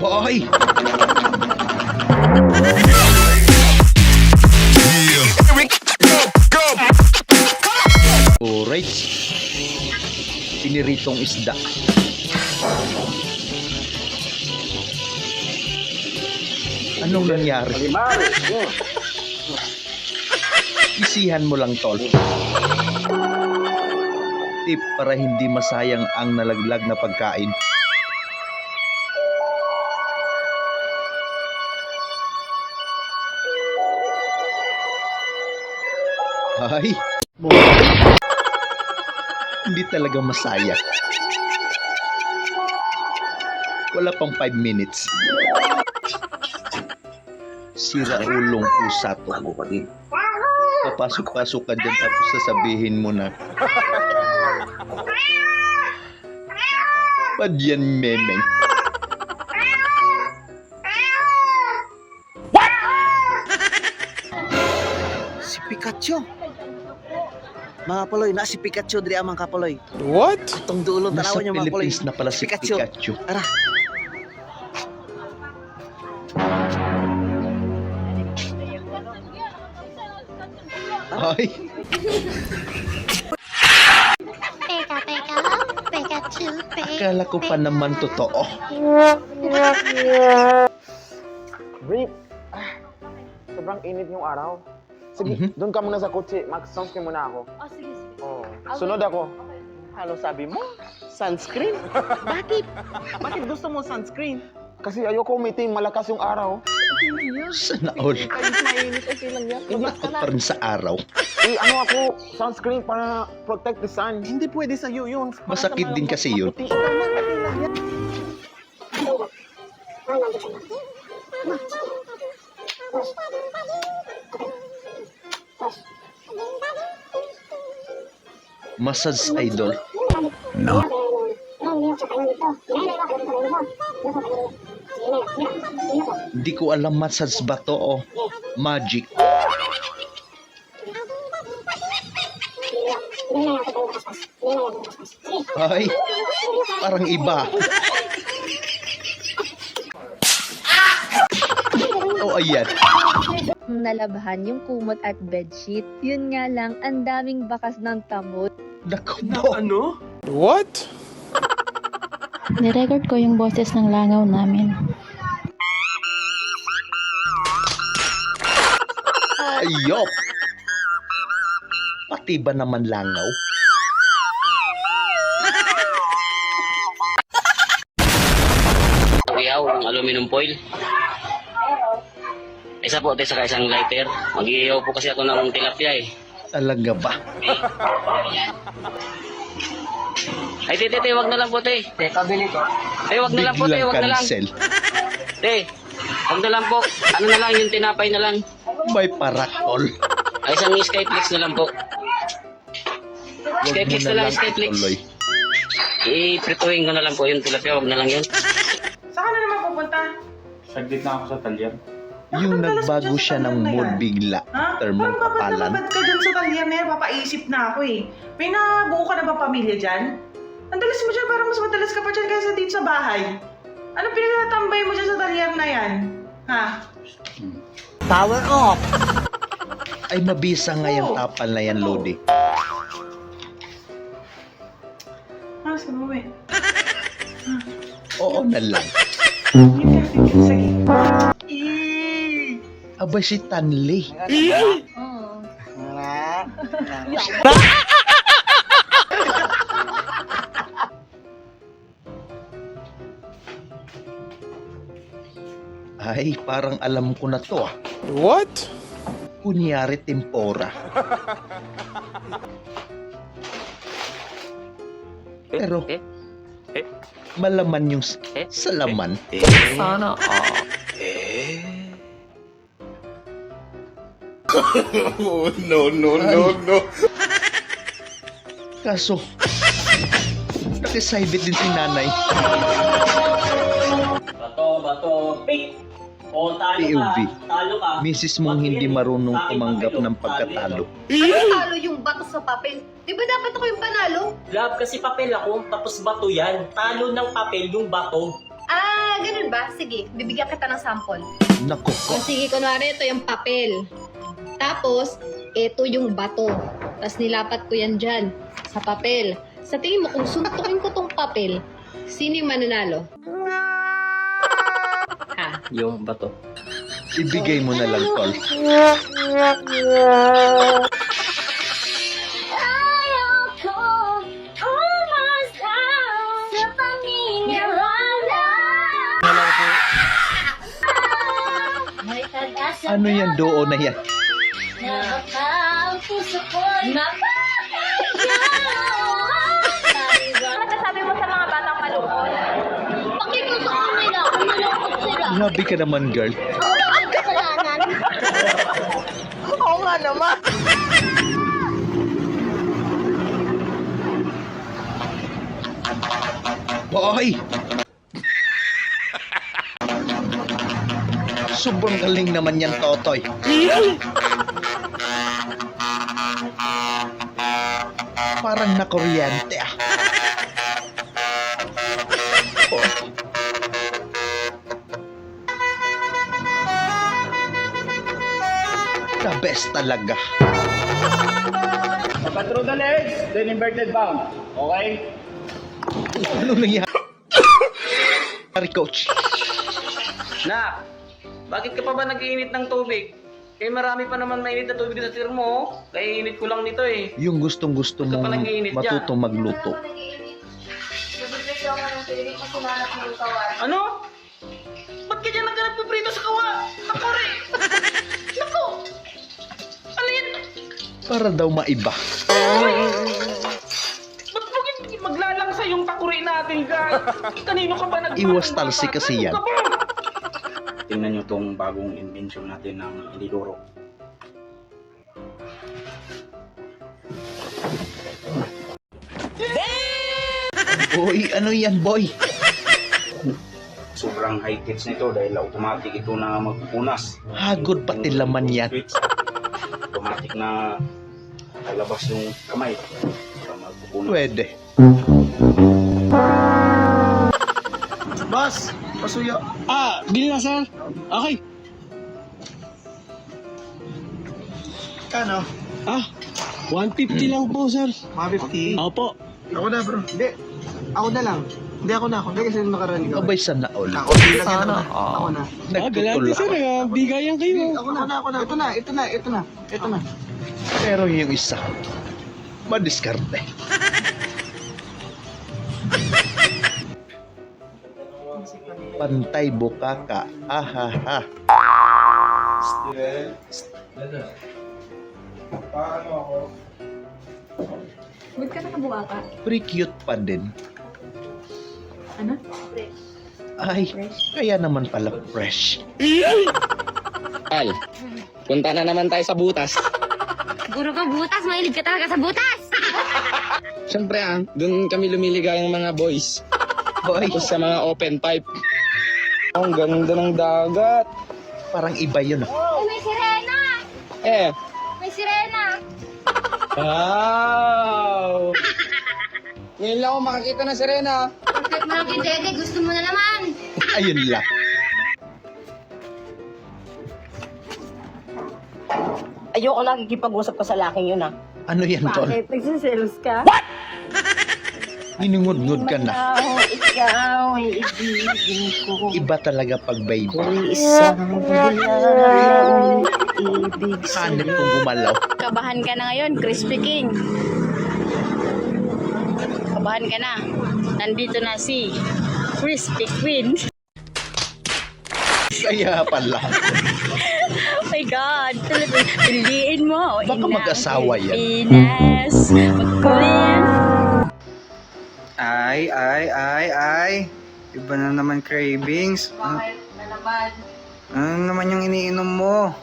Hoy! Alright. Piniritong isda. Anong nangyari? Isihan mo lang, tol. Tip para hindi masayang ang nalaglag na pagkain. Ay, hindi talaga masaya. Wala pang 5 minutes. Sira ulong pusa to. Papasok-pasok ka dyan tapos sasabihin mo na ba't yan, memeng? Si Pikachu. Mga paloy, na si Pikachu diri amang kapaloy. What? Itong dulo Nasa tanawan niyo mga paloy. Philippines na pala si Pikachu. Ara. Ay, Pikachu, akala ko pa naman totoo. Brief. Sobrang init yung araw. Sige, doon ka muna sa kotse. Mag-sunscreen muna ako. Oh, sige, sige. Oh. Sunod ako. Ano sabi mo? Sunscreen? Bakit? Bakit gusto mo sunscreen? Kasi ayoko umitim, malakas yung araw. Sana all. Kahit mainit, okay lang yan. Takot pa rin sa araw. Ano ako, sunscreen para protect the sun. Hindi pwede sa iyo yun. Para Masakit sa mga din kasi yun. maputi. Tama, okay lang yan. Massage idol. Hindi ko alam massage ba to o magic. Ay, parang iba. Oh, ayan. Nalabahan yung kumot at bedsheet. Yun nga lang, ang daming bakas ng tamot. Naku po. Ano? What? Nirecord ko yung boses ng langaw namin. Ayok. Pati ba naman langaw? Ihaw, aluminum foil. Isa po, saka isang lighter. Mag-ihaw po kasi ako ng tilapia eh. Talaga ba? Ay, te, wag na lang po, te. Te, kabili ko. Te, wag na lang po, te, Biglang wag na lang. cancel. Te, wag na lang po. Ano na lang, yung tinapay na lang. May parakol. Ay, isang Skyflix na lang po. Huwag mo Skyflix na na lang, lang Skyflix. ituloy. I-prituhin ko na lang po yung tilapia, wag na lang yun. Saan ka na naman pupunta? Saglit na ako sa talyer. Yung Bakit nagbago dalas siya mo dyan sa ng talyer na mood yan? bigla. Ha? After mong kapalan. Babad ka dyan sa talyer na yan, papaisip na ako eh. May nabuo ka na ba pamilya dyan? Ang dalas mo dyan, parang mas madalas ka pa dyan kaysa dito sa bahay. Ano pinatambay mo dyan sa talyer na yan? Ha? Power off. Ay, mabisa nga yung Oo. tapal na yan, Lodi. Mas mo eh. Oo na lang. Hindi ka tingin sa gitna. Aba si Tanli. Ay, parang alam ko na to ah. What? Kunyari tempura. Pero, malaman yung sa laman. Sana Oh, no. Kaso, nakisibit din si nanay. Bato, pick! O, talo POV. Talo ka. Misis mong hindi marunong tumanggap ng pagkatalo. Talo yung bato sa papel. Di ba dapat ako yung panalo? Love, kasi papel ako, tapos bato yan. Talo ng papel yung bato. Ganun ba? Sige, bibigyan kita ng sample. Naku, O sige, kunwari ito yung papel. Tapos, ito yung bato. Tapos nilapat ko yan dyan sa papel. Sa tingin mo, kung suntukin ko tong papel, sino yung mananalo? Ha? Yung bato. ibigay mo na lang, tol. Ano yan, doon na yan? Masasabi mo sa mga batang malungkot? Pakikusakan nila kung malungkot sila. Grabe ka naman, girl. Ang kasalanan. Oo nga naman. Boy! Sobrang galing naman yan, Totoy. Parang nakuryente ah. Oh. The best talaga. Dapat through the legs, then inverted bound. Okay? Ano nangyari, coach? Nak, bakit ka pa ba nag-iinit ng tubig? Eh marami pa naman mainit na tubig sa tir mo. Kaya init ko lang nito eh. Yung gustong-gusto Ito pa mong nag-iinit dyan. matutong magluto. Ano? Ba't ka dyan nagprito sa kawa? Nakore! Naku! Ano yan? Para daw maiba. Ba't mo maglalangsa yung takuri natin ka? Kanino ka ba Iwas talsi kasi yan. Tingnan nyo tong bagong invention natin ng inidoro. Boy, ano yan, boy? Sobrang high-tech nito dahil automatic ito na magpupunas. Hagod pati laman yan. Switch, automatic na lalabas yung kamay para magpupunas. Pwede. Boss, pasuyo. Bili na, sir. Okay. Kano? 150 lang po, sir. 150. Opo. Ako na, bro. Hindi. Ako na lang. Hindi ako na. Hindi kasi nakaraan ikaw. Abay sana all. Ako, bilang yan ako na. Ako na. Galante, sir. Nagtutulak. Bigayan kayo. Ako na. Ito na. Pero yung isa, madiskarte. Pantay bukaka. Ahaha. Ba't ka nakabuka ka? Pretty cute pa din. Ano? Ay, kaya naman pala fresh. Al, punta na naman tayo sa butas. Siguro ka butas, mahilig ka talaga sa butas! Siyempre doon kami lumiligayang mga boys. Boy, Tapos sa mga open pipe. Ang ganda ng dagat. parang iba yun ah. Oh, may sirena! Eh, May sirena! wow! Ngayon lang ako makakita ng sirena. Bakit mo lang kidede, gusto mo na naman! Ayun lang. Ayoko lang ikipag-usap ko sa laking yun ah. Ano yan, tol? Bakit? Nagsiselos ka? Ninungod-ngod ka na. Ikaw ay ibigin ko. Iba talaga pag baby. Isang bilang ibig Hanip kong gumalaw. Kabahan ka na ngayon, Crispy King. Kabahan ka na. Nandito na si Crispy Queen. Kaya pala. Oh my God. Piliin mo. Baka mag-asawa yan. Pinas. Magkulin. Ay. Iba na naman cravings. Bakit na naman? Ano naman yung iniinom mo?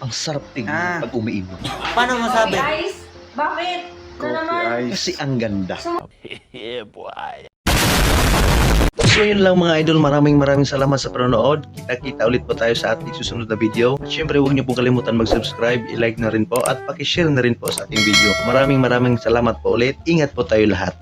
Ang sarap tingnan pag umiinom. Paano masabi? Guys, bakit? Na naman? Kasi ang ganda. So yun lang mga idol, maraming salamat sa panonood. Kita-kita ulit po tayo sa ating susunod na video. At syempre huwag niyo po kalimutan mag-subscribe, i-like na rin po at pakishare na rin po sa ating video. Maraming salamat po ulit. Ingat po tayo lahat.